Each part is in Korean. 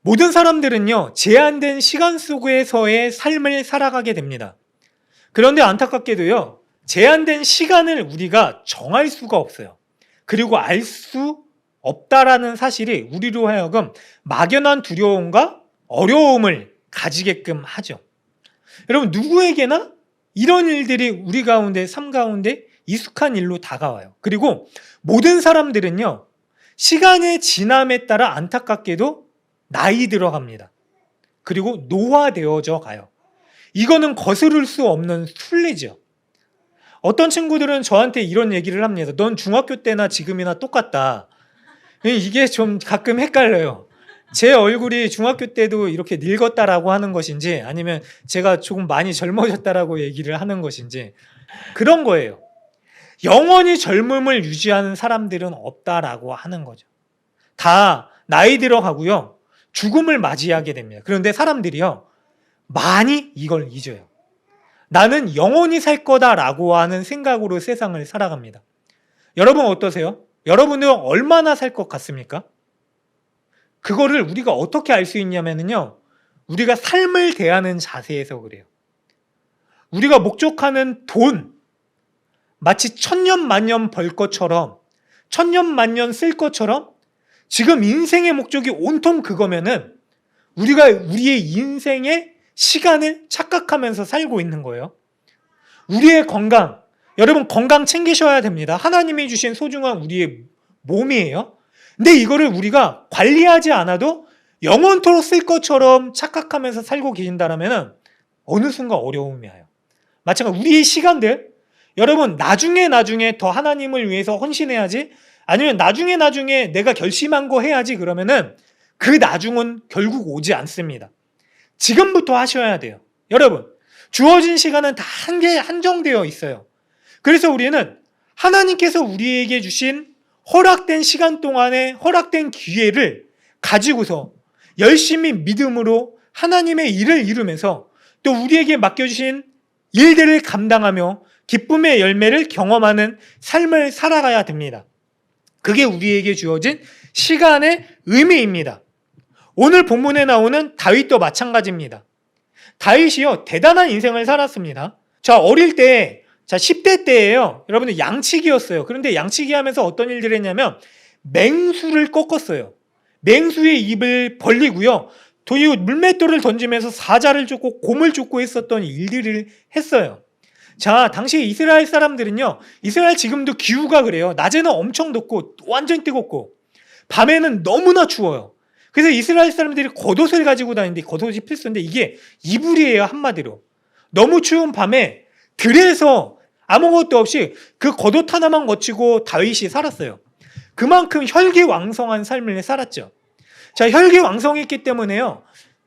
모든 사람들은요, 제한된 시간 속에서의 삶을 살아가게 됩니다. 그런데 안타깝게도요, 제한된 시간을 우리가 정할 수가 없어요. 그리고 알 수 없다라는 사실이 우리로 하여금 막연한 두려움과 어려움을 가지게끔 하죠. 여러분, 누구에게나 이런 일들이 우리 가운데, 삶 가운데 익숙한 일로 다가와요. 그리고 모든 사람들은요, 시간의 지남에 따라 안타깝게도 나이 들어갑니다. 그리고 노화되어져 가요. 이거는 거스를 수 없는 순리죠. 어떤 친구들은 저한테 이런 얘기를 합니다. 넌 중학교 때나 지금이나 똑같다. 이게 좀 가끔 헷갈려요. 제 얼굴이 중학교 때도 이렇게 늙었다라고 하는 것인지 아니면 제가 조금 많이 젊어졌다라고 얘기를 하는 것인지 그런 거예요. 영원히 젊음을 유지하는 사람들은 없다라고 하는 거죠. 다 나이 들어가고요. 죽음을 맞이하게 됩니다. 그런데 사람들이요, 많이 이걸 잊어요. 나는 영원히 살 거다라고 하는 생각으로 세상을 살아갑니다. 여러분 어떠세요? 여러분은 얼마나 살 것 같습니까? 그거를 우리가 어떻게 알 수 있냐면요, 우리가 삶을 대하는 자세에서 그래요. 우리가 목적하는 돈, 마치 천년만년 벌 것처럼, 천년만년 쓸 것처럼 지금 인생의 목적이 온통 그거면은 우리가 우리의 인생의 시간을 착각하면서 살고 있는 거예요. 우리의 건강, 여러분 건강 챙기셔야 됩니다. 하나님이 주신 소중한 우리의 몸이에요. 근데 이거를 우리가 관리하지 않아도 영원토록 쓸 것처럼 착각하면서 살고 계신다면 어느 순간 어려움이 와요. 마찬가지로 우리의 시간들, 여러분 나중에 더 하나님을 위해서 헌신해야지, 아니면 나중에 내가 결심한 거 해야지 그러면은 그 나중은 결국 오지 않습니다. 지금부터 하셔야 돼요. 여러분, 주어진 시간은 다 한정되어 있어요. 그래서 우리는 하나님께서 우리에게 주신 허락된 시간 동안에 허락된 기회를 가지고서 열심히 믿음으로 하나님의 일을 이루면서 또 우리에게 맡겨주신 일들을 감당하며 기쁨의 열매를 경험하는 삶을 살아가야 됩니다. 그게 우리에게 주어진 시간의 의미입니다. 오늘 본문에 나오는 다윗도 마찬가지입니다. 다윗이요, 대단한 인생을 살았습니다. 자, 어릴 때, 10대 때예요. 여러분들 양치기였어요. 그런데 양치기 하면서 어떤 일들을 했냐면 맹수를 꺾었어요. 맹수의 입을 벌리고요, 그리고 물맷돌을 던지면서 사자를 쫓고 곰을 쫓고 했었던 일들을 했어요. 자, 당시 이스라엘 사람들은요, 이스라엘 지금도 기후가 그래요. 낮에는 엄청 덥고 완전 뜨겁고 밤에는 너무나 추워요. 그래서 이스라엘 사람들이 겉옷을 가지고 다니는데, 겉옷이 필수인데 이게 이불이에요. 한마디로 너무 추운 밤에 들에서 아무것도 없이 그 겉옷 하나만 거치고 다윗이 살았어요. 그만큼 혈기왕성한 삶을 살았죠. 자, 혈기왕성했기 때문에요,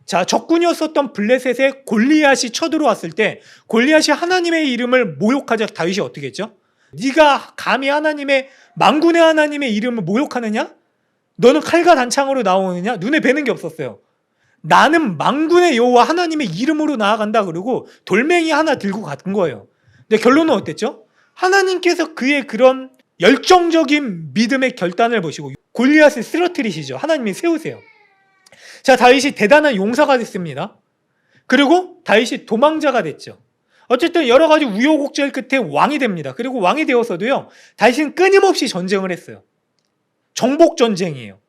자, 적군이었었던 블레셋에 골리앗이 쳐들어왔을 때 골리앗이 하나님의 이름을 모욕하자 다윗이 어떻게 했죠? 네가 감히 하나님의, 만군의 하나님의 이름을 모욕하느냐? 너는 칼과 단창으로 나오느냐? 눈에 뵈는 게 없었어요. 나는 만군의 여호와 하나님의 이름으로 나아간다 그러고 돌멩이 하나 들고 간 거예요. 근데 결론은 어땠죠? 하나님께서 그의 그런 열정적인 믿음의 결단을 보시고 골리앗을 쓰러뜨리시죠. 하나님이 세우세요. 자, 다윗이 대단한 용사가 됐습니다. 그리고 다윗이 도망자가 됐죠. 어쨌든 여러 가지 우여곡절 끝에 왕이 됩니다. 그리고 왕이 되어서도요, 다윗은 끊임없이 전쟁을 했어요. 정복 전쟁이에요.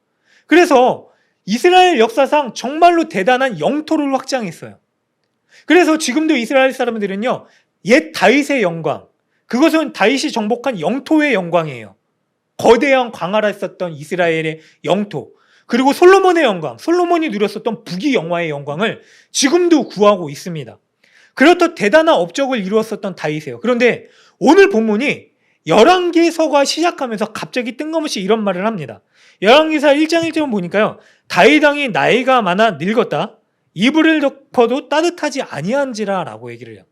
그래서 이스라엘 역사상 정말로 대단한 영토를 확장했어요. 그래서 지금도 이스라엘 사람들은요, 옛 다윗의 영광, 그것은 다윗이 정복한 영토의 영광이에요. 거대한 광활하 있었던 이스라엘의 영토, 그리고 솔로몬의 영광, 솔로몬이 누렸었던 북이 영화의 영광을 지금도 구하고 있습니다. 그렇듯 대단한 업적을 이루었었던 다윗이에요. 그런데 오늘 본문이 열왕기서가 시작하면서 갑자기 뜬금없이 이런 말을 합니다. 열왕기사 1장 1절 보니까요, 다윗 왕이 나이가 많아 늙었다. 이불을 덮어도 따뜻하지 아니한지라 라고 얘기를 해요.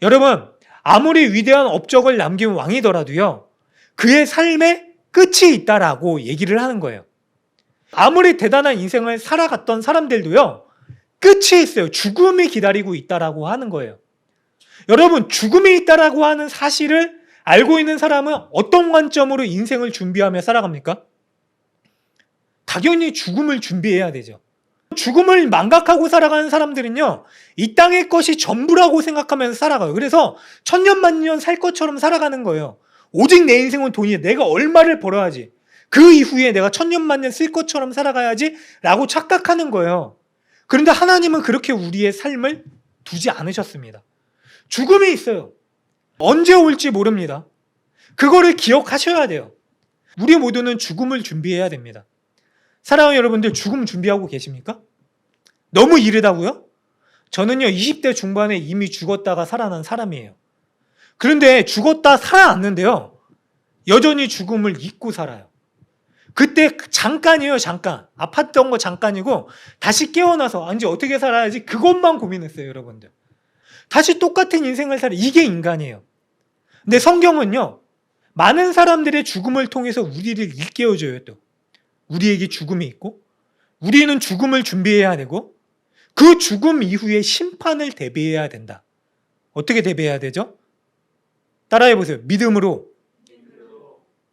여러분, 아무리 위대한 업적을 남긴 왕이더라도요, 그의 삶에 끝이 있다라고 얘기를 하는 거예요. 아무리 대단한 인생을 살아갔던 사람들도요, 끝이 있어요. 죽음이 기다리고 있다라고 하는 거예요. 여러분, 죽음이 있다라고 하는 사실을 알고 있는 사람은 어떤 관점으로 인생을 준비하며 살아갑니까? 당연히 죽음을 준비해야 되죠. 죽음을 망각하고 살아가는 사람들은요, 이 땅의 것이 전부라고 생각하면서 살아가요. 그래서 천년만년 살 것처럼 살아가는 거예요. 오직 내 인생은 돈이야. 내가 얼마를 벌어야지. 그 이후에 내가 천년만년 쓸 것처럼 살아가야지 라고 착각하는 거예요. 그런데 하나님은 그렇게 우리의 삶을 두지 않으셨습니다. 죽음이 있어요. 언제 올지 모릅니다. 그거를 기억하셔야 돼요. 우리 모두는 죽음을 준비해야 됩니다. 사랑하는 여러분들, 죽음 준비하고 계십니까? 너무 이르다고요? 저는요, 20대 중반에 이미 죽었다가 살아난 사람이에요. 그런데 죽었다 살아났는데요, 여전히 죽음을 잊고 살아요. 그때 잠깐이에요, 잠깐. 아팠던 거 잠깐이고, 다시 깨어나서 이제 어떻게 살아야지 그것만 고민했어요, 여러분들. 다시 똑같은 인생을 살아. 이게 인간이에요. 근데 성경은요, 많은 사람들의 죽음을 통해서 우리를 일깨워줘요. 또 우리에게 죽음이 있고, 우리는 죽음을 준비해야 되고, 그 죽음 이후에 심판을 대비해야 된다. 어떻게 대비해야 되죠? 따라해 보세요. 믿음으로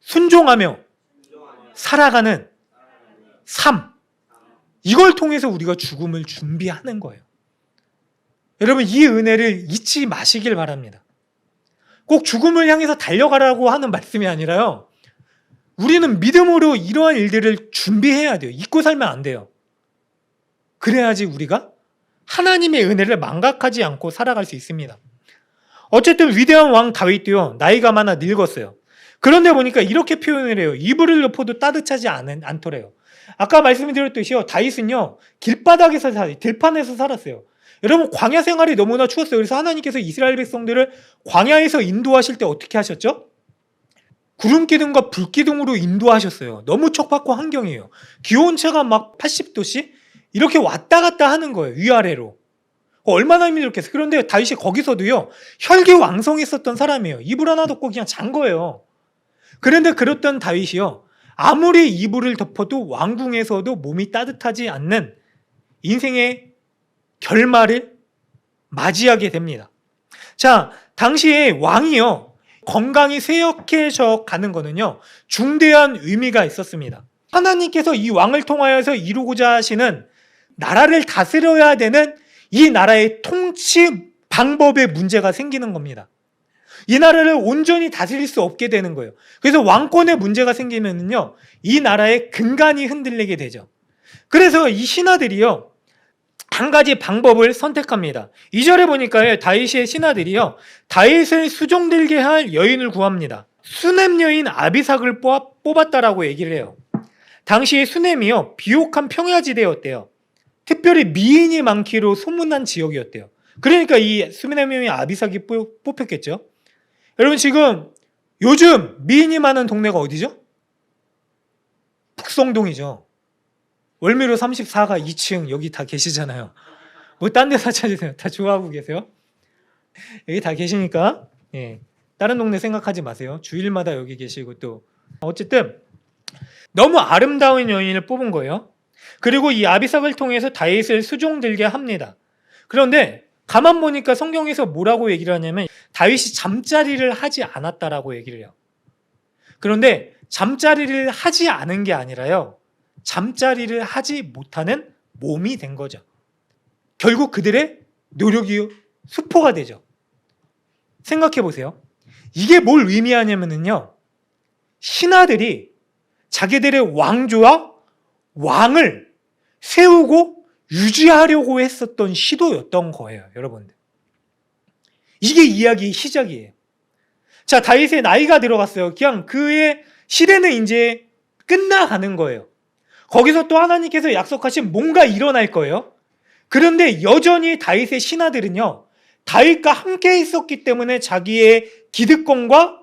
순종하며 살아가는 삶. 이걸 통해서 우리가 죽음을 준비하는 거예요. 여러분, 이 은혜를 잊지 마시길 바랍니다. 꼭 죽음을 향해서 달려가라고 하는 말씀이 아니라요, 우리는 믿음으로 이러한 일들을 준비해야 돼요. 잊고 살면 안 돼요. 그래야지 우리가 하나님의 은혜를 망각하지 않고 살아갈 수 있습니다. 어쨌든 위대한 왕 다윗도요, 나이가 많아 늙었어요. 그런데 보니까 이렇게 표현을 해요. 이불을 덮어도 따뜻하지 않더래요. 아까 말씀드렸듯이요, 다윗은요, 길바닥에서 들판에서 살았어요. 여러분, 광야 생활이 너무나 추웠어요. 그래서 하나님께서 이스라엘 백성들을 광야에서 인도하실 때 어떻게 하셨죠? 구름 기둥과 불 기둥으로 인도하셨어요. 너무 척박한 환경이에요. 기온차가 막 80도씩 이렇게 왔다 갔다 하는 거예요. 위아래로. 얼마나 힘들었겠어요. 그런데 다윗이 거기서도요, 혈기왕성했었던 사람이에요. 이불 하나 덮고 그냥 잔 거예요. 그런데 그랬던 다윗이요, 아무리 이불을 덮어도 왕궁에서도 몸이 따뜻하지 않는 인생의 결말을 맞이하게 됩니다. 자, 당시에 왕이요, 건강이 쇠약해져 가는 거는요, 중대한 의미가 있었습니다. 하나님께서 이 왕을 통하여서 이루고자 하시는 나라를 다스려야 되는 이 나라의 통치 방법에 문제가 생기는 겁니다. 이 나라를 온전히 다스릴 수 없게 되는 거예요. 그래서 왕권에 문제가 생기면요, 이 나라의 근간이 흔들리게 되죠. 그래서 이 신하들이요, 한 가지 방법을 선택합니다. 2절에 보니까 다윗의 신하들이요, 다윗을 수종들게 할 여인을 구합니다. 수넴 여인 아비삭을 뽑았다라고 얘기를 해요. 당시의 수넴이요, 비옥한 평야지대였대요. 특별히 미인이 많기로 소문난 지역이었대요. 그러니까 이 수넴 여인 아비삭이 뽑혔겠죠. 여러분, 지금 요즘 미인이 많은 동네가 어디죠? 북성동이죠. 월미로 34가 2층 여기 다 계시잖아요. 뭐 딴 데서 찾으세요. 다 좋아하고 계세요. 여기 다 계시니까, 예, 다른 동네 생각하지 마세요. 주일마다 여기 계시고. 또 어쨌든 너무 아름다운 여인을 뽑은 거예요. 그리고 이 아비삭을 통해서 다윗을 수종들게 합니다. 그런데 가만 보니까 성경에서 뭐라고 얘기를 하냐면, 다윗이 잠자리를 하지 않았다라고 얘기를 해요. 그런데 잠자리를 하지 않은 게 아니라요, 잠자리를 하지 못하는 몸이 된 거죠. 결국 그들의 노력이 수포가 되죠. 생각해 보세요. 이게 뭘 의미하냐면요, 신하들이 자기들의 왕조와 왕을 세우고 유지하려고 했었던 시도였던 거예요, 여러분들. 이게 이야기의 시작이에요. 자, 다윗의 나이가 들어갔어요. 그냥 그의 시대는 이제 끝나가는 거예요. 거기서 또 하나님께서 약속하신 뭔가 일어날 거예요. 그런데 여전히 다윗의 신하들은요, 다윗과 함께 있었기 때문에 자기의 기득권과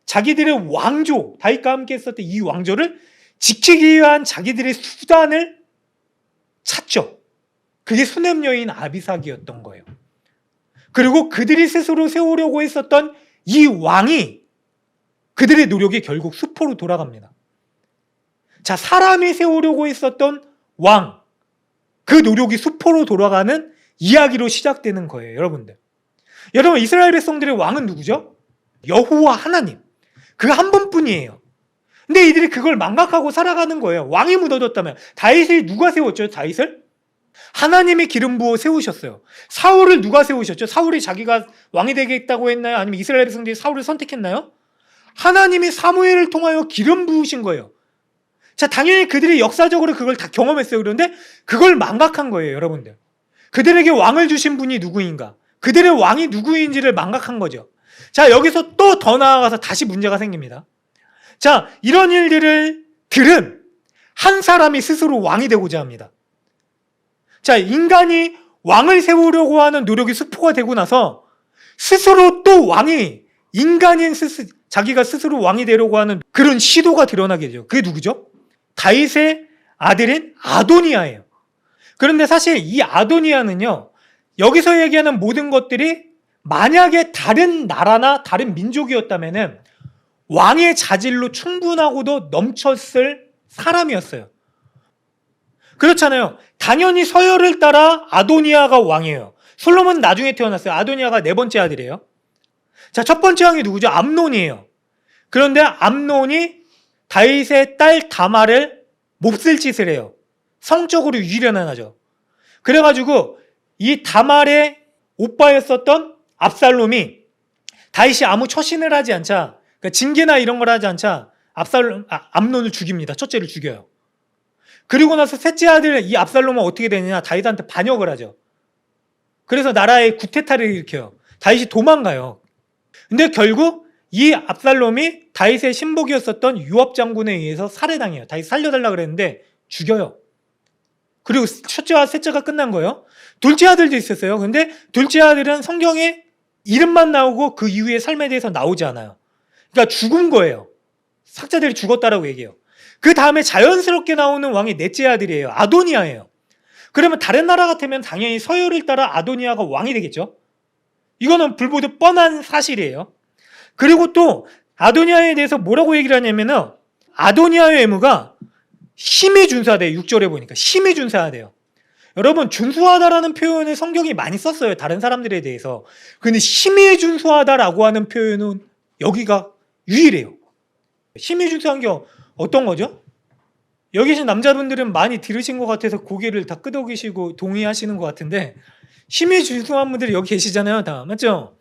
자기들의 왕조, 다윗과 함께 있었던 이 왕조를 지키기 위한 자기들의 수단을 찾죠. 그게 수넴 여인 아비삭이었던 거예요. 그리고 그들이 스스로 세우려고 했었던 이 왕이, 그들의 노력이 결국 수포로 돌아갑니다. 자, 사람이 세우려고 했었던 왕, 그 노력이 수포로 돌아가는 이야기로 시작되는 거예요, 여러분들. 여러분, 이스라엘 백성들의 왕은 누구죠? 여호와 하나님. 그 한 분뿐이에요. 근데 이들이 그걸 망각하고 살아가는 거예요. 왕이 묻어뒀다면. 다윗을 누가 세웠죠, 다윗을? 하나님이 기름 부어 세우셨어요. 사울을 누가 세우셨죠? 사울이 자기가 왕이 되겠다고 했나요? 아니면 이스라엘 백성들이 사울을 선택했나요? 하나님이 사무엘을 통하여 기름 부으신 거예요. 자, 당연히 그들이 역사적으로 그걸 다 경험했어요. 그런데 그걸 망각한 거예요, 여러분들. 그들에게 왕을 주신 분이 누구인가? 그들의 왕이 누구인지를 망각한 거죠. 자, 여기서 또 더 나아가서 다시 문제가 생깁니다. 자, 이런 일들을 들은 한 사람이 스스로 왕이 되고자 합니다. 자, 인간이 왕을 세우려고 하는 노력이 수포가 되고 나서 스스로 또 왕이, 인간인 자기가 스스로 왕이 되려고 하는 그런 시도가 드러나게 되죠. 그게 누구죠? 다윗의 아들인 아도니아예요. 그런데 사실 이 아도니아는요, 여기서 얘기하는 모든 것들이 만약에 다른 나라나 다른 민족이었다면은 왕의 자질로 충분하고도 넘쳤을 사람이었어요. 그렇잖아요. 당연히 서열을 따라 아도니아가 왕이에요. 솔로몬은 나중에 태어났어요. 아도니아가 네 번째 아들이에요. 자, 첫 번째 왕이 누구죠? 암논이에요. 그런데 암논이 다윗의 딸 다말을 몹쓸 짓을 해요. 성적으로 유련하죠. 그래가지고 이 다말의 오빠였었던 압살롬이 다윗이 아무 처신을 하지 않자, 그러니까 징계나 이런 걸 하지 않자 암논을 죽입니다. 첫째를 죽여요. 그리고 나서 셋째 아들 이 압살롬은 어떻게 되느냐? 다윗한테 반역을 하죠. 그래서 나라에 구테타를 일으켜요. 다윗이 도망가요. 근데 결국 이 압살롬이 다윗의 신복이었었던 요압 장군에 의해서 살해당해요. 다윗 살려달라 그랬는데 죽여요. 그리고 첫째와 셋째가 끝난 거예요. 둘째 아들도 있었어요. 근데 둘째 아들은 성경에 이름만 나오고 그 이후의 삶에 대해서 나오지 않아요. 그러니까 죽은 거예요. 학자들이 죽었다라고 얘기해요. 그 다음에 자연스럽게 나오는 왕이 넷째 아들이에요. 아도니아예요. 그러면 다른 나라 같으면 당연히 서열을 따라 아도니아가 왕이 되겠죠. 이거는 불보듯 뻔한 사실이에요. 그리고 또 아도니아에 대해서 뭐라고 얘기를 하냐면은 아도니아의 외모가 힘이 준수하대요. 6절에 보니까 힘이 준수하대요. 여러분, 준수하다라는 표현을 성경이 많이 썼어요. 다른 사람들에 대해서. 근데 힘이 준수하다라고 하는 표현은 여기가 유일해요. 힘이 준수한 게 어떤 거죠? 여기 계신 남자분들은 많이 들으신 것 같아서 고개를 다 끄덕이시고 동의하시는 것 같은데, 힘이 준수한 분들이 여기 계시잖아요. 다 맞죠?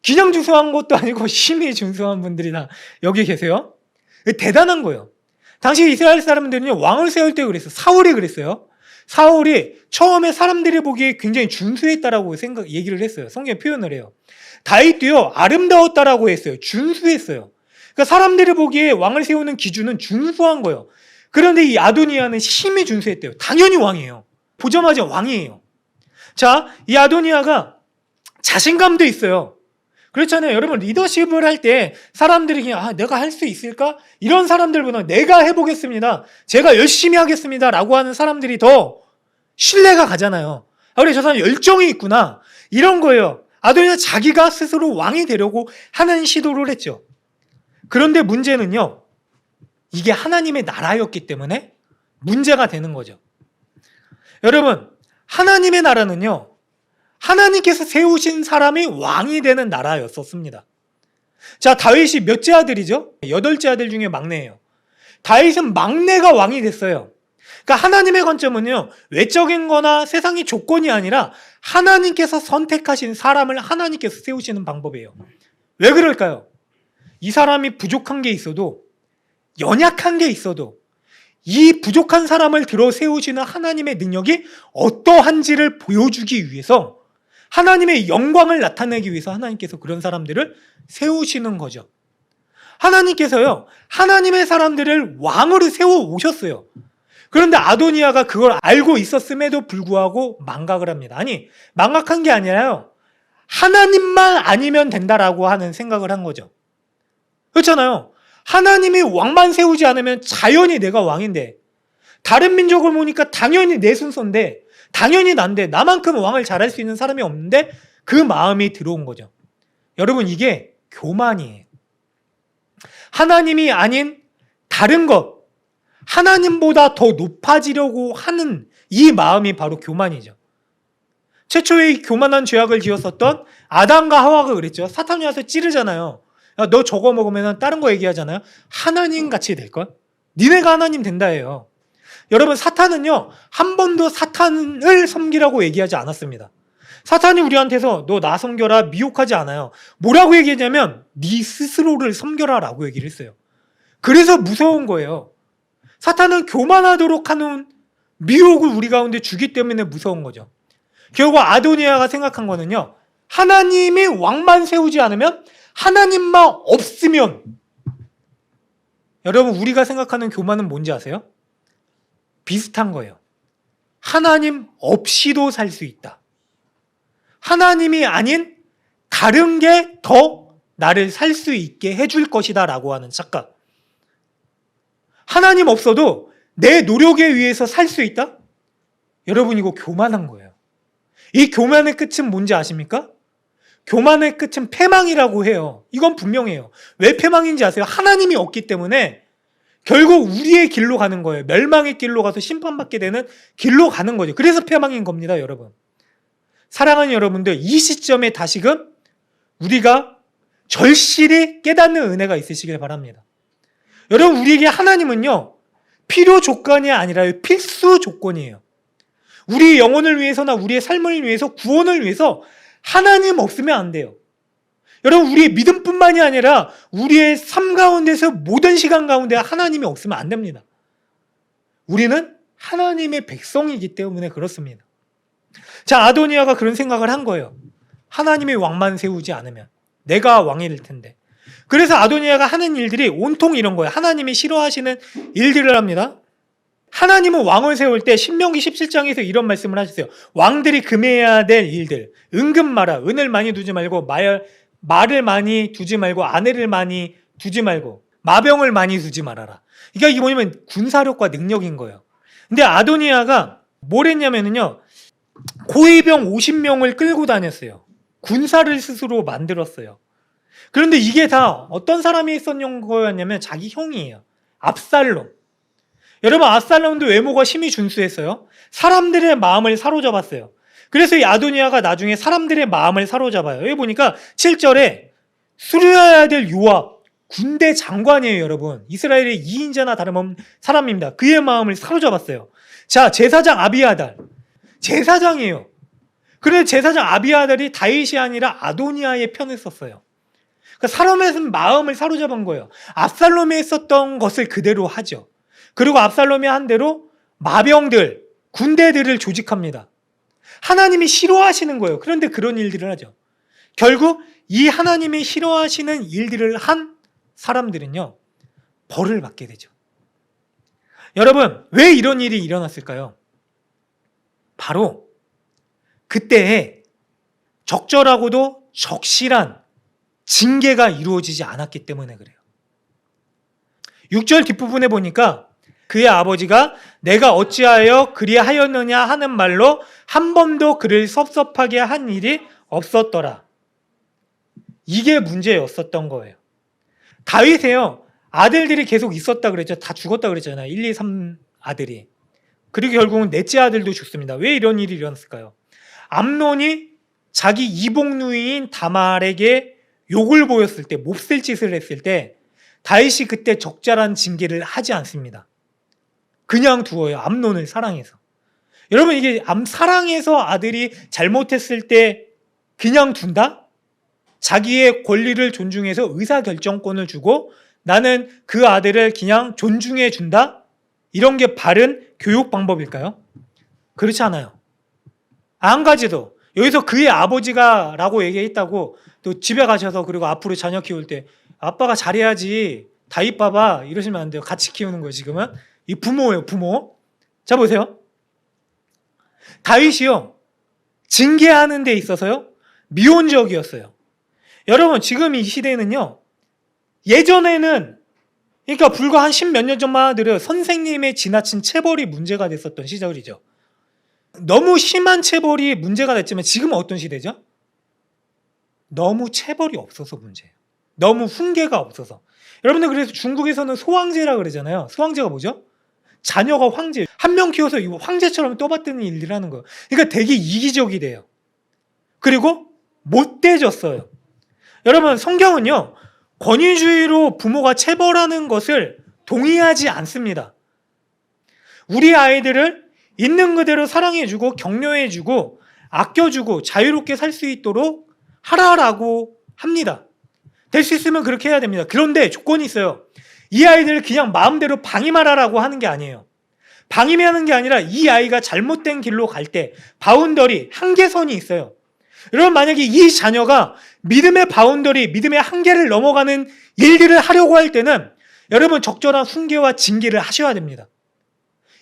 그냥 준수한 것도 아니고 힘이 준수한 분들이 다 여기 계세요. 대단한 거예요. 당시 이스라엘 사람들은요, 왕을 세울 때 그랬어요. 사울이 그랬어요. 사울이 처음에 사람들이 보기에 굉장히 준수했다라고 얘기를 했어요. 성경에 표현을 해요. 다윗도요, 아름다웠다라고 했어요. 준수했어요. 그러니까 사람들이 보기에 왕을 세우는 기준은 준수한 거예요. 그런데 이 아도니아는 힘이 준수했대요. 당연히 왕이에요. 보자마자 왕이에요. 자, 이 아도니아가 자신감도 있어요. 그렇잖아요. 여러분, 리더십을 할 때 사람들이 그냥 내가 할 수 있을까? 이런 사람들보다 내가 해보겠습니다. 제가 열심히 하겠습니다. 라고 하는 사람들이 더 신뢰가 가잖아요. 그래, 저 사람 열정이 있구나. 이런 거예요. 아도니아 자기가 스스로 왕이 되려고 하는 시도를 했죠. 그런데 문제는요, 이게 하나님의 나라였기 때문에 문제가 되는 거죠. 여러분, 하나님의 나라는요, 하나님께서 세우신 사람이 왕이 되는 나라였었습니다. 자, 다윗이 몇째 아들이죠? 8째 아들 중에 막내예요. 다윗은 막내가 왕이 됐어요. 그러니까 하나님의 관점은요, 외적인 거나 세상의 조건이 아니라 하나님께서 선택하신 사람을 하나님께서 세우시는 방법이에요. 왜 그럴까요? 이 사람이 부족한 게 있어도, 연약한 게 있어도 이 부족한 사람을 들어 세우시는 하나님의 능력이 어떠한지를 보여주기 위해서, 하나님의 영광을 나타내기 위해서 하나님께서 그런 사람들을 세우시는 거죠. 하나님께서요, 하나님의 사람들을 왕으로 세워 오셨어요. 그런데 아도니아가 그걸 알고 있었음에도 불구하고 망각을 합니다. 아니, 망각한 게 아니라요, 하나님만 아니면 된다라고 하는 생각을 한 거죠. 그렇잖아요. 하나님이 왕만 세우지 않으면 자연히 내가 왕인데, 다른 민족을 보니까 당연히 내 순서인데, 당연히 난데, 나만큼 왕을 잘할 수 있는 사람이 없는데 그 마음이 들어온 거죠. 여러분, 이게 교만이에요. 하나님이 아닌 다른 것, 하나님보다 더 높아지려고 하는 이 마음이 바로 교만이죠. 최초의 교만한 죄악을 지었었던 아담과 하와가 그랬죠. 사탄이 와서 찌르잖아요. 야, 너 저거 먹으면 다른 거 얘기하잖아요. 하나님 같이 될걸? 니네가 하나님 된다 해요. 여러분, 사탄은요, 한 번도 사탄을 섬기라고 얘기하지 않았습니다. 사탄이 우리한테서 너 나 섬겨라 미혹하지 않아요. 뭐라고 얘기했냐면 네 스스로를 섬겨라 라고 얘기를 했어요. 그래서 무서운 거예요. 사탄은 교만하도록 하는 미혹을 우리 가운데 주기 때문에 무서운 거죠. 결국 아도니아가 생각한 거는요, 하나님이 왕만 세우지 않으면, 하나님만 없으면, 여러분, 우리가 생각하는 교만은 뭔지 아세요? 비슷한 거예요. 하나님 없이도 살 수 있다. 하나님이 아닌 다른 게 더 나를 살 수 있게 해줄 것이다 라고 하는 착각. 하나님 없어도 내 노력에 의해서 살 수 있다? 여러분, 이거 교만한 거예요. 이 교만의 끝은 뭔지 아십니까? 교만의 끝은 패망이라고 해요. 이건 분명해요. 왜 패망인지 아세요? 하나님이 없기 때문에 결국 우리의 길로 가는 거예요. 멸망의 길로 가서 심판받게 되는 길로 가는 거죠. 그래서 패망인 겁니다, 여러분. 사랑하는 여러분들, 이 시점에 다시금 우리가 절실히 깨닫는 은혜가 있으시길 바랍니다. 여러분, 우리에게 하나님은요, 필요 조건이 아니라 필수 조건이에요. 우리의 영혼을 위해서나 우리의 삶을 위해서, 구원을 위해서 하나님 없으면 안 돼요. 여러분, 우리의 믿음뿐만이 아니라 우리의 삶 가운데서 모든 시간 가운데 하나님이 없으면 안 됩니다. 우리는 하나님의 백성이기 때문에 그렇습니다. 자, 아도니아가 그런 생각을 한 거예요. 하나님의 왕만 세우지 않으면 내가 왕일 텐데. 그래서 아도니아가 하는 일들이 온통 이런 거예요. 하나님이 싫어하시는 일들을 합니다. 하나님은 왕을 세울 때 신명기 17장에서 이런 말씀을 하셨어요. 왕들이 금해야 될 일들, 은금 마라. 은을 많이 두지 말고, 말을 많이 두지 말고, 아내를 많이 두지 말고, 마병을 많이 두지 말아라. 그러니까 이게 뭐냐면 군사력과 능력인 거예요. 근데 아도니아가 뭘 했냐면요, 고위병 50명을 끌고 다녔어요. 군사를 스스로 만들었어요. 그런데 이게 다 어떤 사람이 했었던 거였냐면 자기 형이에요. 압살롬. 여러분, 압살롬도 외모가 심히 준수했어요. 사람들의 마음을 사로잡았어요. 그래서 이 아도니아가 나중에 사람들의 마음을 사로잡아요. 여기 보니까 7절에 수료해야 될 요압, 군대 장관이에요, 여러분. 이스라엘의 2인자나 다름없는 사람입니다. 그의 마음을 사로잡았어요. 자, 제사장 아비아달. 제사장이에요. 그런데 제사장 아비아달이 다윗이 아니라 아도니아의 편을 썼어요. 그러니까 사람의 마음을 사로잡은 거예요. 압살롬이 했었던 것을 그대로 하죠. 그리고 압살롬이 한 대로 마병들, 군대들을 조직합니다. 하나님이 싫어하시는 거예요. 그런데 그런 일들을 하죠. 결국 이 하나님이 싫어하시는 일들을 한 사람들은요, 벌을 받게 되죠. 여러분, 왜 이런 일이 일어났을까요? 바로 그때에 적절하고도 적실한 징계가 이루어지지 않았기 때문에 그래요. 6절 뒷부분에 보니까 그의 아버지가 내가 어찌하여 그리하였느냐 하는 말로 한 번도 그를 섭섭하게 한 일이 없었더라. 이게 문제였었던 거예요. 다윗에요, 아들들이 계속 있었다 그랬죠. 다 죽었다 그랬잖아요. 1, 2, 3 아들이. 그리고 결국은 넷째 아들도 죽습니다. 왜 이런 일이 일어났을까요? 암논이 자기 이복 누이인 다말에게 욕을 보였을 때, 몹쓸 짓을 했을 때 다윗이 그때 적절한 징계를 하지 않습니다. 그냥 두어요. 암논을 사랑해서. 여러분, 이게 사랑해서 아들이 잘못했을 때 그냥 둔다? 자기의 권리를 존중해서 의사결정권을 주고 나는 그 아들을 그냥 존중해 준다? 이런 게 바른 교육 방법일까요? 그렇지 않아요. 한 가지도, 여기서 그의 아버지가 라고 얘기했다고 또 집에 가셔서 그리고 앞으로 자녀 키울 때 아빠가 잘해야지, 다윗 봐봐 이러시면 안 돼요. 같이 키우는 거예요. 지금은 이 부모예요, 부모. 자, 보세요. 다윗이요, 징계하는 데 있어서요 미온적이었어요. 여러분, 지금 이 시대는요, 예전에는, 그러니까 불과 한 10몇 년 전만 하더라도 선생님의 지나친 체벌이 문제가 됐었던 시절이죠. 너무 심한 체벌이 문제가 됐지만 지금은 어떤 시대죠? 너무 체벌이 없어서 문제예요. 너무 훈계가 없어서. 여러분들, 그래서 중국에서는 소황제라 그러잖아요. 소황제가 뭐죠? 자녀가 황제, 한 명 키워서 이거 황제처럼 떠받드는 일을 하는 거예요. 그러니까 되게 이기적이 돼요. 그리고 못돼졌어요. 여러분, 성경은요, 권위주의로 부모가 체벌하는 것을 동의하지 않습니다. 우리 아이들을 있는 그대로 사랑해주고 격려해주고 아껴주고 자유롭게 살 수 있도록 하라라고 합니다. 될 수 있으면 그렇게 해야 됩니다. 그런데 조건이 있어요. 이 아이들을 그냥 마음대로 방임하라라고 하는 게 아니에요. 방임하는 게 아니라 이 아이가 잘못된 길로 갈 때 바운더리, 한계선이 있어요. 여러분, 만약에 이 자녀가 믿음의 바운더리, 믿음의 한계를 넘어가는 일들을 하려고 할 때는 여러분 적절한 훈계와 징계를 하셔야 됩니다.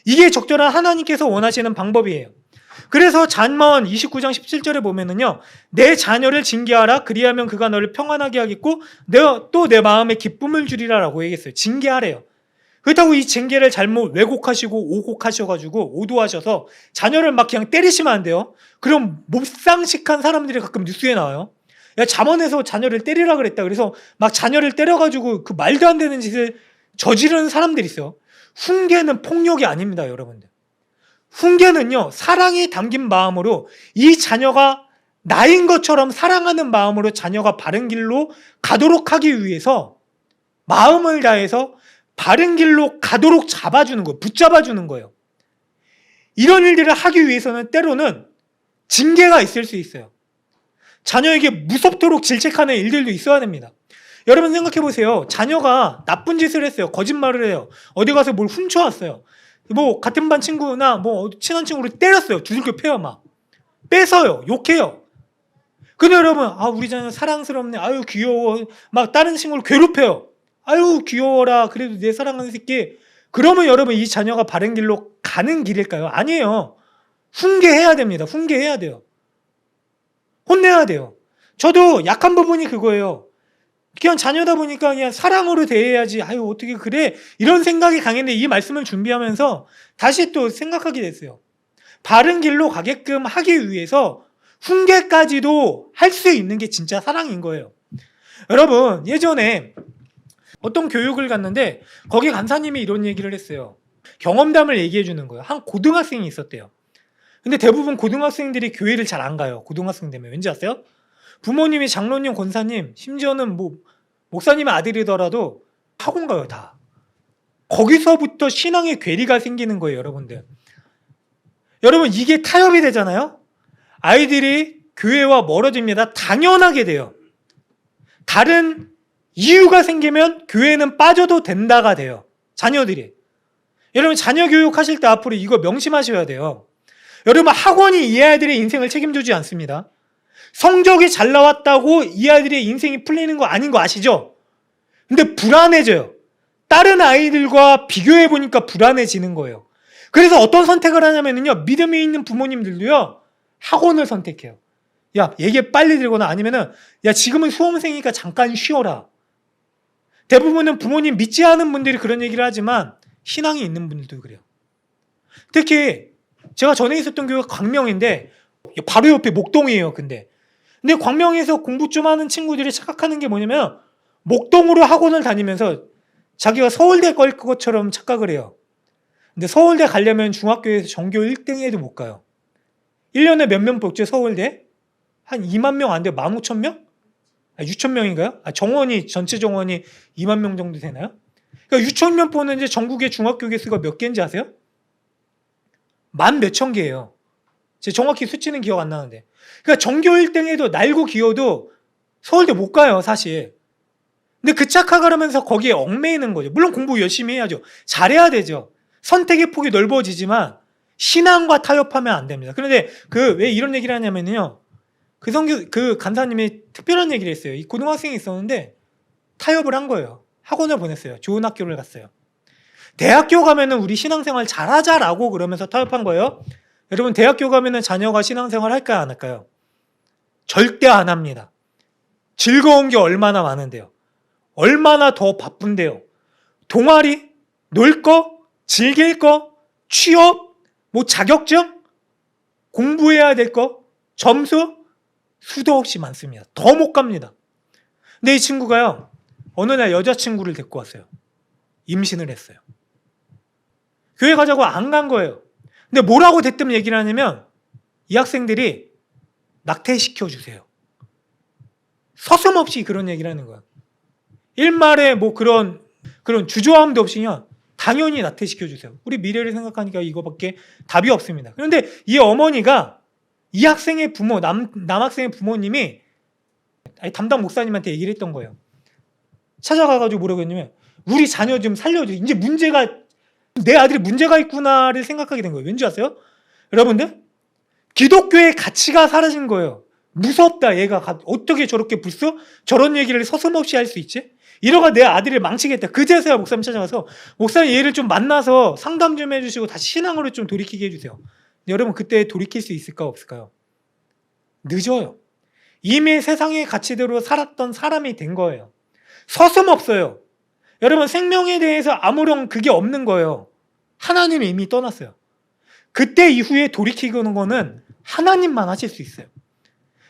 이게 적절한 하나님께서 원하시는 방법이에요. 그래서 잠언 29장 17절에 보면은요, 내 자녀를 징계하라. 그리하면 그가 너를 평안하게 하겠고 또 내 마음에 기쁨을 주리라라고 얘기했어요. 징계하래요. 그렇다고 이 징계를 잘못 왜곡하시고 오곡하셔가지고 오도하셔서 자녀를 막 그냥 때리시면 안 돼요. 그럼 몹상식한 사람들이 가끔 뉴스에 나와요. 야, 잠언에서 자녀를 때리라 그랬다. 그래서 막 자녀를 때려가지고 그 말도 안 되는 짓을 저지르는 사람들이 있어요. 훈계는 폭력이 아닙니다, 여러분들. 훈계는요, 사랑이 담긴 마음으로 이 자녀가 나인 것처럼 사랑하는 마음으로 자녀가 바른 길로 가도록 하기 위해서 마음을 다해서 바른 길로 가도록 잡아주는 거예요. 붙잡아주는 거예요. 이런 일들을 하기 위해서는 때로는 징계가 있을 수 있어요. 자녀에게 무섭도록 질책하는 일들도 있어야 됩니다. 여러분 생각해 보세요. 자녀가 나쁜 짓을 했어요. 거짓말을 해요. 어디 가서 뭘 훔쳐왔어요. 뭐 같은 반 친구나 뭐 친한 친구를 때렸어요. 두들겨 패요. 막 뺏어요. 욕해요. 근데 여러분, 아, 우리 자녀 사랑스럽네. 아유, 귀여워. 막 다른 친구를 괴롭혀요. 아유, 귀여워라. 그래도 내 사랑하는 새끼. 그러면 여러분, 이 자녀가 바른 길로 가는 길일까요? 아니에요. 훈계해야 됩니다. 훈계해야 돼요. 혼내야 돼요. 저도 약한 부분이 그거예요. 그냥 자녀다 보니까 그냥 사랑으로 대해야지. 아유, 어떻게 그래? 이런 생각이 강했는데 이 말씀을 준비하면서 다시 또 생각하게 됐어요. 바른 길로 가게끔 하기 위해서 훈계까지도 할 수 있는 게 진짜 사랑인 거예요. 여러분, 예전에 어떤 교육을 갔는데 거기 간사님이 이런 얘기를 했어요. 경험담을 얘기해 주는 거예요. 한 고등학생이 있었대요. 근데 대부분 고등학생들이 교회를 잘 안 가요. 고등학생 되면. 왠지 아세요? 부모님이 장로님, 권사님, 심지어는 뭐 목사님의 아들이더라도 학원 가요, 다. 거기서부터 신앙의 괴리가 생기는 거예요, 여러분들. 여러분, 이게 타협이 되잖아요? 아이들이 교회와 멀어집니다. 당연하게 돼요. 다른 이유가 생기면 교회는 빠져도 된다가 돼요. 자녀들이. 여러분, 자녀 교육하실 때 앞으로 이거 명심하셔야 돼요. 여러분, 학원이 이 아이들의 인생을 책임지지 않습니다. 성적이 잘 나왔다고 이 아이들의 인생이 풀리는 거 아닌 거 아시죠? 근데 불안해져요. 다른 아이들과 비교해보니까 불안해지는 거예요. 그래서 어떤 선택을 하냐면요, 믿음이 있는 부모님들도요, 학원을 선택해요. 야, 얘기 빨리 들거나 아니면은, 야, 지금은 수험생이니까 잠깐 쉬어라. 대부분은 부모님 믿지 않은 분들이 그런 얘기를 하지만 신앙이 있는 분들도 그래요. 특히 제가 전에 있었던 교회가 광명인데 바로 옆에 목동이에요. 근데 광명에서 공부 좀 하는 친구들이 착각하는 게 뭐냐면 목동으로 학원을 다니면서 자기가 서울대 걸 것처럼 착각을 해요. 근데 서울대 가려면 중학교에서 전교 1등에도 못 가요. 1년에 몇 명 뽑죠, 서울대? 한 2만 명 안 돼요. 15,000명? 6,000명인가요? 정원이, 전체 정원이 2만 명 정도 되나요? 그러니까 6,000명 뽑는데 전국의 중학교 개수가 몇 개인지 아세요? 만 몇천 개예요. 제가 정확히 수치는 기억 안 나는데. 그러니까 전교 1등에도 날고 기어도 서울대 못 가요, 사실. 근데 그 착각을 하면서 거기에 얽매이는 거죠. 물론 공부 열심히 해야죠. 잘해야 되죠. 선택의 폭이 넓어지지만 신앙과 타협하면 안 됩니다. 그런데 왜 이런 얘기를 하냐면요. 그 간사님이 특별한 얘기를 했어요. 이 고등학생이 있었는데 타협을 한 거예요. 학원을 보냈어요. 좋은 학교를 갔어요. 대학교 가면은 우리 신앙생활 잘하자라고 그러면서 타협한 거예요. 여러분, 대학교 가면은 자녀가 신앙생활 할까요, 안 할까요? 절대 안 합니다. 즐거운 게 얼마나 많은데요. 얼마나 더 바쁜데요. 동아리, 놀 거, 즐길 거, 취업, 뭐 자격증, 공부해야 될 거, 점수, 수도 없이 많습니다. 더 못 갑니다. 근데 이 친구가요, 어느 날 여자친구를 데리고 왔어요. 임신을 했어요. 교회 가자고 안 간 거예요. 근데 뭐라고 대뜸 얘기를 하냐면 이 학생들이 낙태시켜 주세요. 서슴없이 그런 얘기를 하는 거야. 일말에 뭐 그런 주저함도 없이 그냥 당연히 나태시켜 주세요. 우리 미래를 생각하니까 이거밖에 답이 없습니다. 그런데 이 어머니가 이 학생의 부모, 남학생의 부모님이 담당 목사님한테 얘기를 했던 거예요. 찾아가가지고 뭐라고 했냐면 우리 자녀 좀 살려줘. 이제 내 아들이 문제가 있구나를 생각하게 된 거예요. 왠지 아세요? 여러분들? 기독교의 가치가 사라진 거예요. 무섭다. 얘가 어떻게 저렇게 불쑥 저런 얘기를 서슴없이 할 수 있지? 이러가 내 아들을 망치겠다. 그제서야 목사님 찾아가서 목사님 얘를 좀 만나서 상담 좀 해주시고 다시 신앙으로 좀 돌이키게 해주세요. 여러분 그때 돌이킬 수 있을까 없을까요? 늦어요. 이미 세상의 가치대로 살았던 사람이 된 거예요. 서슴없어요. 여러분 생명에 대해서 아무런 그게 없는 거예요. 하나님이 이미 떠났어요. 그때 이후에 돌이키는 거는 하나님만 하실 수 있어요.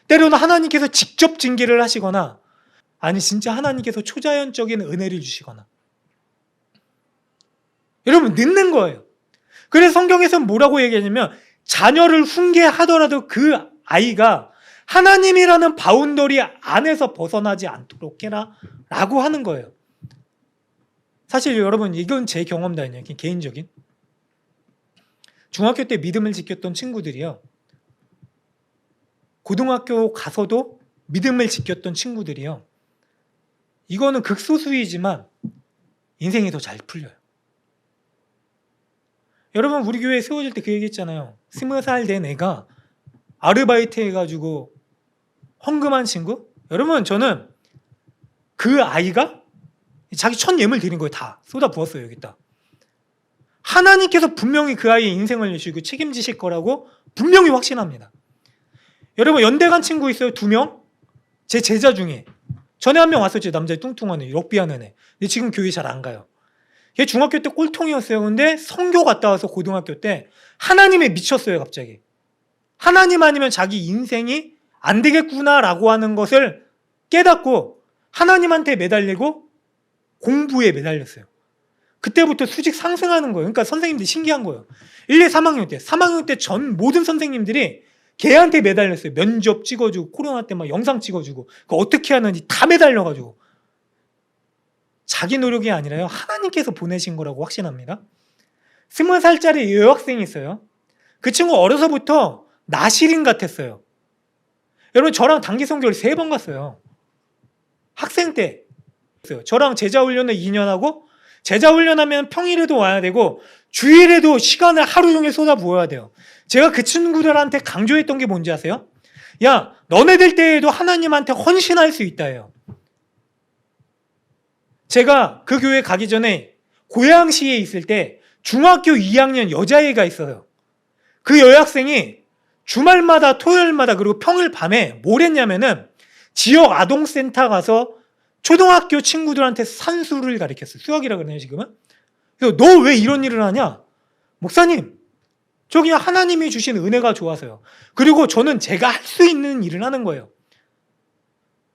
때로는 하나님께서 직접 징계를 하시거나 아니 진짜 하나님께서 초자연적인 은혜를 주시거나 여러분 늦는 거예요. 그래서 성경에서는 뭐라고 얘기하냐면 자녀를 훈계하더라도 그 아이가 하나님이라는 바운더리 안에서 벗어나지 않도록 해라 라고 하는 거예요. 사실 여러분 이건 제 경험도 아니에요. 개인적인. 중학교 때 믿음을 지켰던 친구들이요. 고등학교 가서도 믿음을 지켰던 친구들이요. 이거는 극소수이지만 인생이 더 잘 풀려요. 여러분 우리 교회 세워질 때 그 얘기 했잖아요. 20살 된 애가 아르바이트 해가지고 헌금한 친구? 여러분 저는 그 아이가 자기 첫 예물 드린 거에 다 쏟아부었어요. 여기다. 하나님께서 분명히 그 아이의 인생을 여시고 책임지실 거라고 분명히 확신합니다. 여러분 연대 간 친구 있어요. 2명? 제 제자 중에 전에 한 명 왔었죠. 남자 뚱뚱한 애, 럭비 하는 애. 근데 지금 교회 잘 안 가요. 걔 중학교 때 꼴통이었어요. 근데 선교 갔다 와서 고등학교 때 하나님에 미쳤어요. 갑자기. 하나님 아니면 자기 인생이 안 되겠구나라고 하는 것을 깨닫고 하나님한테 매달리고 공부에 매달렸어요. 그때부터 수직 상승하는 거예요. 그러니까 선생님들이 신기한 거예요. 1, 2, 3학년 때. 3학년 때 전 모든 선생님들이 걔한테 매달렸어요. 면접 찍어주고 코로나 때 막 영상 찍어주고 그거 어떻게 하는지 다 매달려가지고 자기 노력이 아니라요. 하나님께서 보내신 거라고 확신합니다. 20살짜리 여학생이 있어요. 그 친구 어려서부터 나시린 같았어요. 여러분 저랑 단기 선교를 3번 갔어요. 학생 때. 저랑 제자 훈련을 2년 하고 제자 훈련하면 평일에도 와야 되고 주일에도 시간을 하루 종일 쏟아부어야 돼요. 제가 그 친구들한테 강조했던 게 뭔지 아세요? 야, 너네들 때에도 하나님한테 헌신할 수 있다예요. 제가 그 교회 가기 전에 고양시에 있을 때 중학교 2학년 여자애가 있어요. 그 여학생이 주말마다 토요일마다 그리고 평일 밤에 뭘 했냐면은 지역 아동센터 가서 초등학교 친구들한테 산수를 가르쳤어요. 수학이라 그러네요 지금은. 그래서 너 왜 이런 일을 하냐? 목사님 저 그냥 하나님이 주신 은혜가 좋아서요. 그리고 저는 제가 할 수 있는 일을 하는 거예요.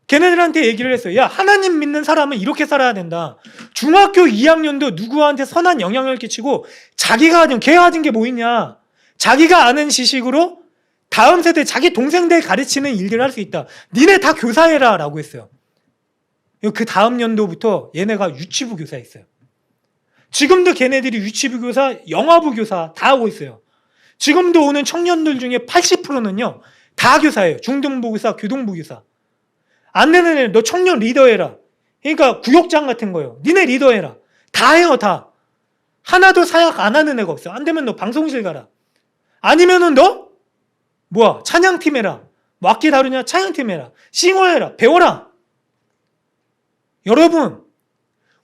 걔네들한테 얘기를 했어요. 야, 하나님 믿는 사람은 이렇게 살아야 된다. 중학교 2학년도 누구한테 선한 영향을 끼치고 자기가 걔가 가진 게 뭐 있냐. 자기가 아는 지식으로 다음 세대 자기 동생들 가르치는 일들을 할 수 있다. 니네 다 교사해라 라고 했어요. 그 다음 연도부터 얘네가 유치부 교사했어요. 지금도 걔네들이 유치부 교사, 영화부 교사 다 하고 있어요. 지금도 오는 청년들 중에 80%는요 다 교사예요. 중등부 교사, 교동부 교사. 안 되는 애, 너 청년 리더 해라. 그러니까 구역장 같은 거예요. 니네 리더 해라. 다 해요, 다. 하나도 사역 안 하는 애가 없어. 안 되면 너 방송실 가라. 아니면은 너 찬양팀 해라. 뭐 악기 다루냐? 찬양팀 해라. 싱어 해라. 배워라. 여러분,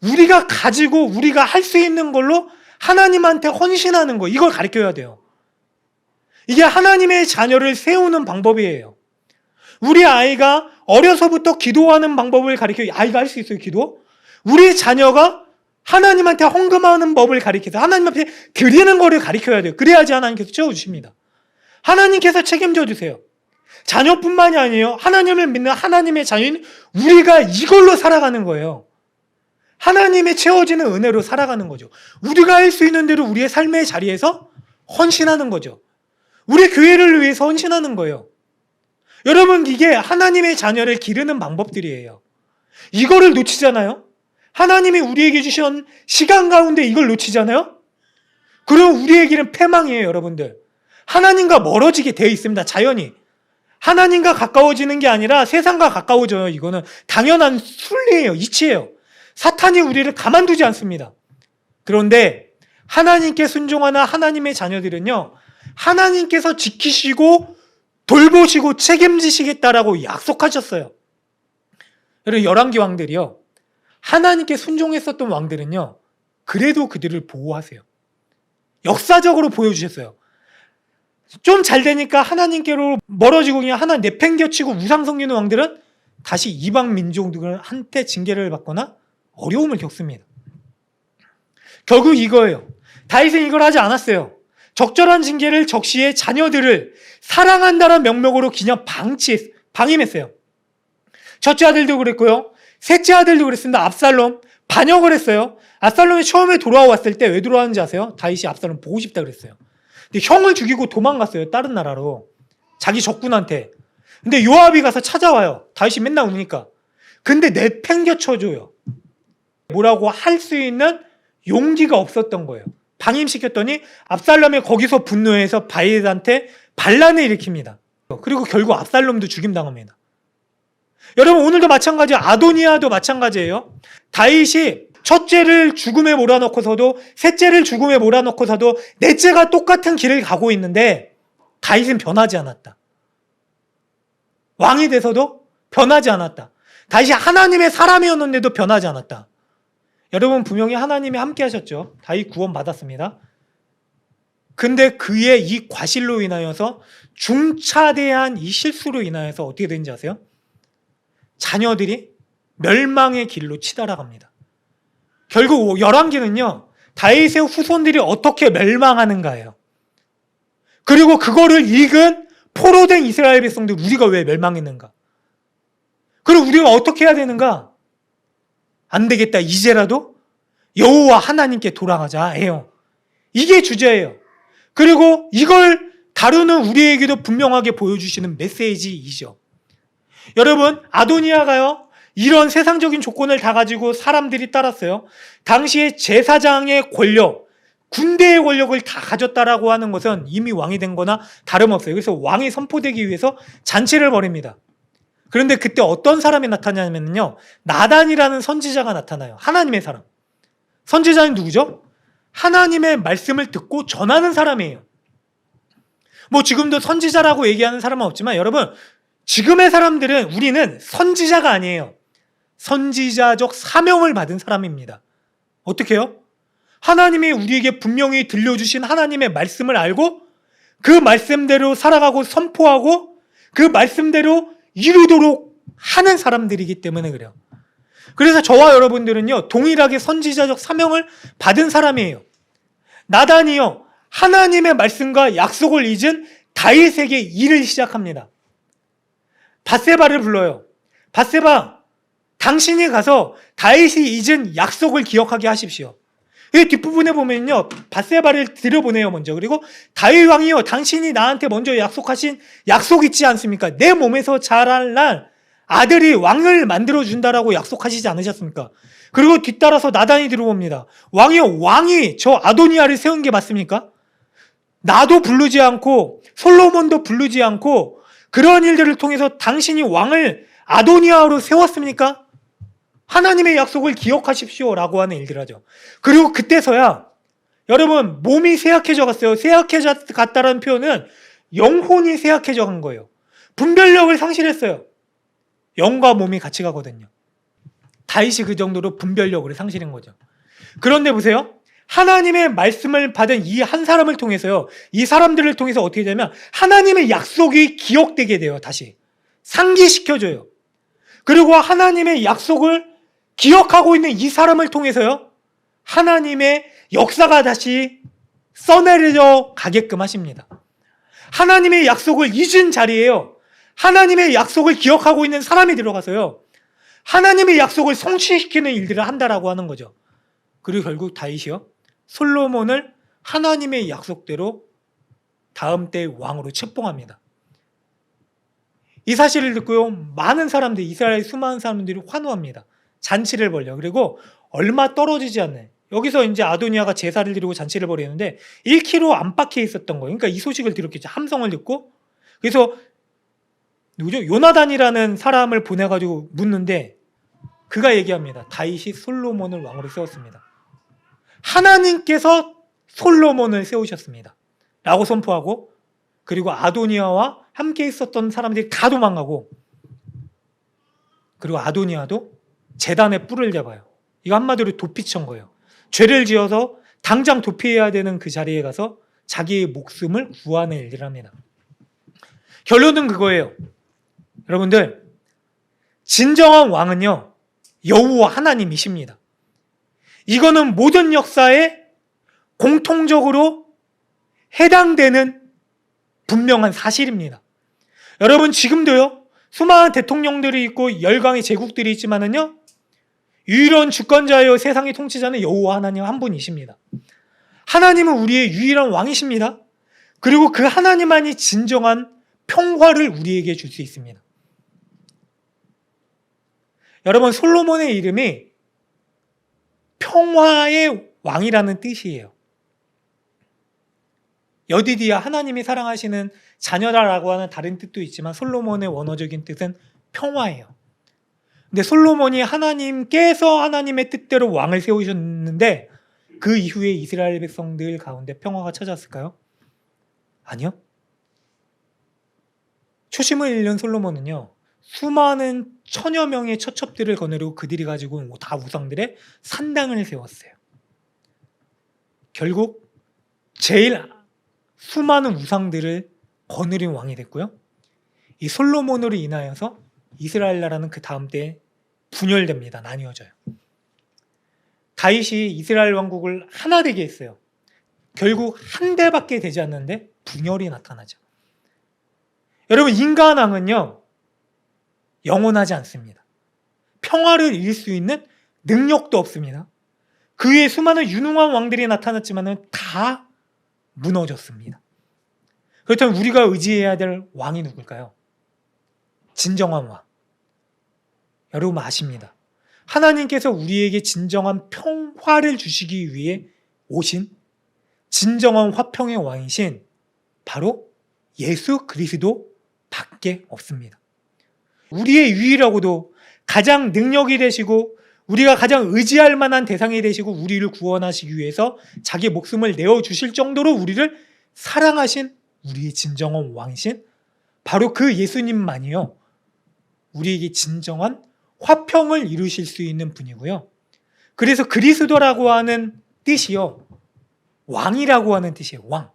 우리가 가지고 우리가 할 수 있는 걸로 하나님한테 헌신하는 거, 이걸 가르쳐야 돼요. 이게 하나님의 자녀를 세우는 방법이에요. 우리 아이가 어려서부터 기도하는 방법을 가르쳐요. 아이가 할 수 있어요, 기도? 우리 자녀가 하나님한테 헌금하는 법을 가르쳐서 하나님 앞에 드리는 거를 가르쳐야 돼요. 그래야지 하나님께서 채워주십니다. 하나님께서 책임져 주세요. 자녀뿐만이 아니에요. 하나님을 믿는 하나님의 자녀인 우리가 이걸로 살아가는 거예요. 하나님의 채워지는 은혜로 살아가는 거죠. 우리가 할 수 있는 대로 우리의 삶의 자리에서 헌신하는 거죠. 우리 교회를 위해서 헌신하는 거예요. 여러분, 이게 하나님의 자녀를 기르는 방법들이에요. 이거를 놓치잖아요. 하나님이 우리에게 주신 시간 가운데 이걸 놓치잖아요? 그럼 우리에게는 패망이에요, 여러분들. 하나님과 멀어지게 되어 있습니다, 자연히. 하나님과 가까워지는 게 아니라 세상과 가까워져요. 이거는 당연한 순리예요, 이치예요. 사탄이 우리를 가만두지 않습니다. 그런데 하나님께 순종하는 하나님의 자녀들은요, 하나님께서 지키시고 돌보시고 책임지시겠다라고 약속하셨어요. 여러분, 열왕기 왕들이요, 하나님께 순종했었던 왕들은요, 그래도 그들을 보호하세요. 역사적으로 보여주셨어요. 좀 잘 되니까 하나님께로 멀어지고 그냥 하나 내팽겨치고 우상 섬기는 왕들은 다시 이방 민족들한테 징계를 받거나 어려움을 겪습니다. 결국 이거예요. 다윗은 이걸 하지 않았어요. 적절한 징계를 적시해 자녀들을 사랑한다는 명목으로 그냥 방임했어요. 첫째 아들도 그랬고요, 셋째 아들도 그랬습니다. 압살롬 반역을 했어요. 압살롬이 처음에 돌아왔을 때 왜 돌아왔는지 아세요? 다윗이 압살롬 보고 싶다 그랬어요. 근데 형을 죽이고 도망갔어요, 다른 나라로. 자기 적군한테. 근데 요압이 가서 찾아와요, 다윗이 맨날 우니까. 근데 내팽겨쳐줘요. 뭐라고 할 수 있는 용기가 없었던 거예요. 방임시켰더니 압살롬이 거기서 분노해서 다윗한테 반란을 일으킵니다. 그리고 결국 압살롬도 죽임당합니다. 여러분, 오늘도 마찬가지예요. 아도니아도 마찬가지예요. 다윗이 첫째를 죽음에 몰아넣고서도 셋째를 죽음에 몰아넣고서도 넷째가 똑같은 길을 가고 있는데 다윗은 변하지 않았다. 왕이 돼서도 변하지 않았다. 다윗이 하나님의 사람이었는데도 변하지 않았다. 여러분, 분명히 하나님이 함께 하셨죠. 다윗 구원 받았습니다. 근데 그의 이 과실로 인하여서, 중차대한 이 실수로 인하여서 어떻게 되는지 아세요? 자녀들이 멸망의 길로 치달아갑니다. 결국 열왕기는요, 다윗의 후손들이 어떻게 멸망하는가예요. 그리고 그거를 읽은 포로된 이스라엘 백성들, 우리가 왜 멸망했는가? 그리고 우리가 어떻게 해야 되는가? 안 되겠다, 이제라도 여호와 하나님께 돌아가자 해요. 이게 주제예요. 그리고 이걸 다루는 우리에게도 분명하게 보여주시는 메시지이죠. 여러분, 아도니아가요, 이런 세상적인 조건을 다 가지고 사람들이 따랐어요. 당시에 제사장의 권력, 군대의 권력을 다 가졌다라고 하는 것은 이미 왕이 된 거나 다름없어요. 그래서 왕이 선포되기 위해서 잔치를 벌입니다. 그런데 그때 어떤 사람이 나타나냐면요, 나단이라는 선지자가 나타나요. 하나님의 사람. 선지자는 누구죠? 하나님의 말씀을 듣고 전하는 사람이에요. 뭐 지금도 선지자라고 얘기하는 사람은 없지만, 여러분, 지금의 사람들은, 우리는 선지자가 아니에요. 선지자적 사명을 받은 사람입니다. 어떻게 해요? 하나님이 우리에게 분명히 들려주신 하나님의 말씀을 알고 그 말씀대로 살아가고 선포하고 그 말씀대로 이루도록 하는 사람들이기 때문에 그래요. 그래서 저와 여러분들은요, 동일하게 선지자적 사명을 받은 사람이에요. 나단이요, 하나님의 말씀과 약속을 잊은 다윗에게 일을 시작합니다. 밧세바를 불러요. 밧세바, 당신이 가서 다윗이 잊은 약속을 기억하게 하십시오. 이 뒷부분에 보면요, 밧세바를 들여보내요, 먼저. 그리고 다윗 왕이요, 당신이 나한테 먼저 약속하신 약속 있지 않습니까? 내 몸에서 자랄 날 아들이 왕을 만들어준다라고 약속하시지 않으셨습니까? 그리고 뒤따라서 나단이 들어옵니다. 왕이요, 왕이 저 아도니아를 세운 게 맞습니까? 나도 부르지 않고 솔로몬도 부르지 않고 그런 일들을 통해서 당신이 왕을 아도니아로 세웠습니까? 하나님의 약속을 기억하십시오 라고 하는 일들 하죠. 그리고 그때서야 여러분, 몸이 쇠약해져 갔어요. 쇠약해져 갔다라는 표현은 영혼이 쇠약해져 간 거예요. 분별력을 상실했어요. 영과 몸이 같이 가거든요. 다윗이 그 정도로 분별력을 상실한 거죠. 그런데 보세요, 하나님의 말씀을 받은 이 한 사람을 통해서요, 이 사람들을 통해서 어떻게 되냐면 하나님의 약속이 기억되게 돼요. 다시 상기시켜줘요. 그리고 하나님의 약속을 기억하고 있는 이 사람을 통해서요, 하나님의 역사가 다시 써내려 가게끔 하십니다. 하나님의 약속을 잊은 자리에요, 하나님의 약속을 기억하고 있는 사람이 들어가서요, 하나님의 약속을 성취시키는 일들을 한다라고 하는 거죠. 그리고 결국 다윗이요, 솔로몬을 하나님의 약속대로 다음 때 왕으로 책봉합니다. 이 사실을 듣고요, 많은 사람들이, 이스라엘 수많은 사람들이 환호합니다. 잔치를 벌려. 그리고 얼마 떨어지지 않는, 여기서 이제 아도니아가 제사를 드리고 잔치를 벌이는데 1km 안팎에 있었던 거예요. 그러니까 이 소식을 들었겠죠. 함성을 듣고. 그래서 누구죠? 요나단이라는 사람을 보내가지고 묻는데 그가 얘기합니다. 다윗이 솔로몬을 왕으로 세웠습니다. 하나님께서 솔로몬을 세우셨습니다. 라고 선포하고, 그리고 아도니아와 함께 있었던 사람들이 다 도망가고, 그리고 아도니아도 제단에 뿔을 잡아요. 이거 한마디로 도피천 거예요. 죄를 지어서 당장 도피해야 되는 그 자리에 가서 자기의 목숨을 구하는 일을 합니다. 결론은 그거예요. 여러분들, 진정한 왕은요, 여호와 하나님이십니다. 이거는 모든 역사에 공통적으로 해당되는 분명한 사실입니다. 여러분, 지금도요, 수많은 대통령들이 있고 열강의 제국들이 있지만은요, 유일한 주권자요 세상의 통치자는 여호와 하나님 한 분이십니다. 하나님은 우리의 유일한 왕이십니다. 그리고 그 하나님만이 진정한 평화를 우리에게 줄 수 있습니다. 여러분, 솔로몬의 이름이 평화의 왕이라는 뜻이에요. 여디디야, 하나님이 사랑하시는 자녀라고 하는 다른 뜻도 있지만 솔로몬의 원어적인 뜻은 평화예요. 근데 솔로몬이 하나님께서 하나님의 뜻대로 왕을 세우셨는데 그 이후에 이스라엘 백성들 가운데 평화가 찾아왔을까요? 아니요. 초심을 잃는 솔로몬은요, 수많은 천여 명의 처첩들을 거느리고 그들이 가지고 온 다 우상들의 산당을 세웠어요. 결국 제일 수많은 우상들을 거느린 왕이 됐고요. 이 솔로몬으로 인하여서 이스라엘 나라는 그 다음 때에 분열됩니다. 나뉘어져요. 다윗이 이스라엘 왕국을 하나 되게 했어요. 결국 한 대밖에 되지 않는데 분열이 나타나죠. 여러분, 인간 왕은요, 영원하지 않습니다. 평화를 이룰 수 있는 능력도 없습니다. 그 위에 수많은 유능한 왕들이 나타났지만 다 무너졌습니다. 그렇다면 우리가 의지해야 될 왕이 누굴까요? 진정한 왕. 여러분 아십니다. 하나님께서 우리에게 진정한 평화를 주시기 위해 오신 진정한 화평의 왕이신 바로 예수 그리스도 밖에 없습니다. 우리의 유일하고도 가장 능력이 되시고 우리가 가장 의지할 만한 대상이 되시고 우리를 구원하시기 위해서 자기 목숨을 내어주실 정도로 우리를 사랑하신 우리의 진정한 왕이신 바로 그 예수님만이요, 우리에게 진정한 화평을 이루실 수 있는 분이고요. 그래서 그리스도라고 하는 뜻이요, 왕이라고 하는 뜻이에요. 왕.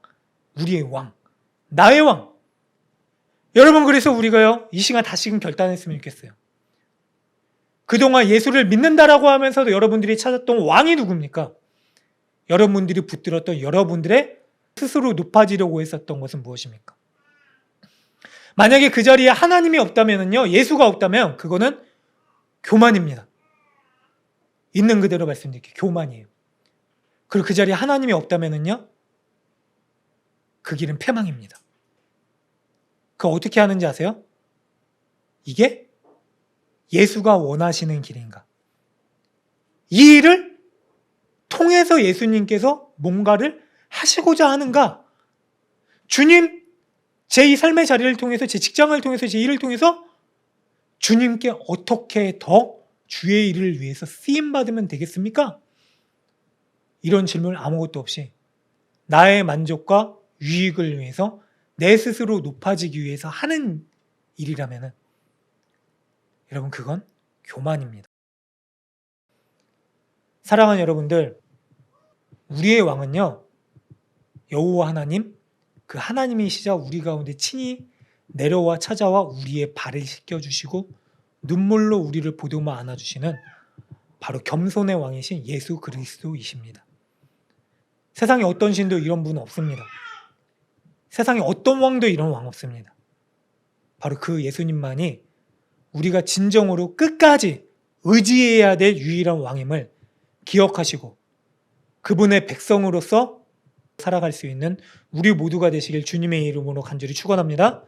우리의 왕. 나의 왕. 여러분, 그래서 우리가요, 이 시간 다시금 결단했으면 좋겠어요. 그동안 예수를 믿는다라고 하면서도 여러분들이 찾았던 왕이 누굽니까? 여러분들이 붙들었던 여러분들의 스스로 높아지려고 했었던 것은 무엇입니까? 만약에 그 자리에 하나님이 없다면요, 예수가 없다면 그거는 교만입니다. 있는 그대로 말씀드릴게요. 교만이에요. 그리고 그 자리에 하나님이 없다면요, 그 길은 패망입니다. 그거 어떻게 하는지 아세요? 이게 예수가 원하시는 길인가? 이 일을 통해서 예수님께서 뭔가를 하시고자 하는가? 주님, 제 이 삶의 자리를 통해서, 제 직장을 통해서, 제 일을 통해서 주님께 어떻게 더 주의 일을 위해서 쓰임받으면 되겠습니까? 이런 질문 아무것도 없이 나의 만족과 유익을 위해서 내 스스로 높아지기 위해서 하는 일이라면 여러분, 그건 교만입니다. 사랑하는 여러분들, 우리의 왕은요, 여호와 하나님, 그 하나님이시자 우리 가운데 친히 내려와 찾아와 우리의 발을 씻겨주시고 눈물로 우리를 보듬어 안아주시는 바로 겸손의 왕이신 예수 그리스도이십니다. 세상에 어떤 신도 이런 분 없습니다. 세상에 어떤 왕도 이런 왕 없습니다. 바로 그 예수님만이 우리가 진정으로 끝까지 의지해야 될 유일한 왕임을 기억하시고 그분의 백성으로서 살아갈 수 있는 우리 모두가 되시길 주님의 이름으로 간절히 축원합니다.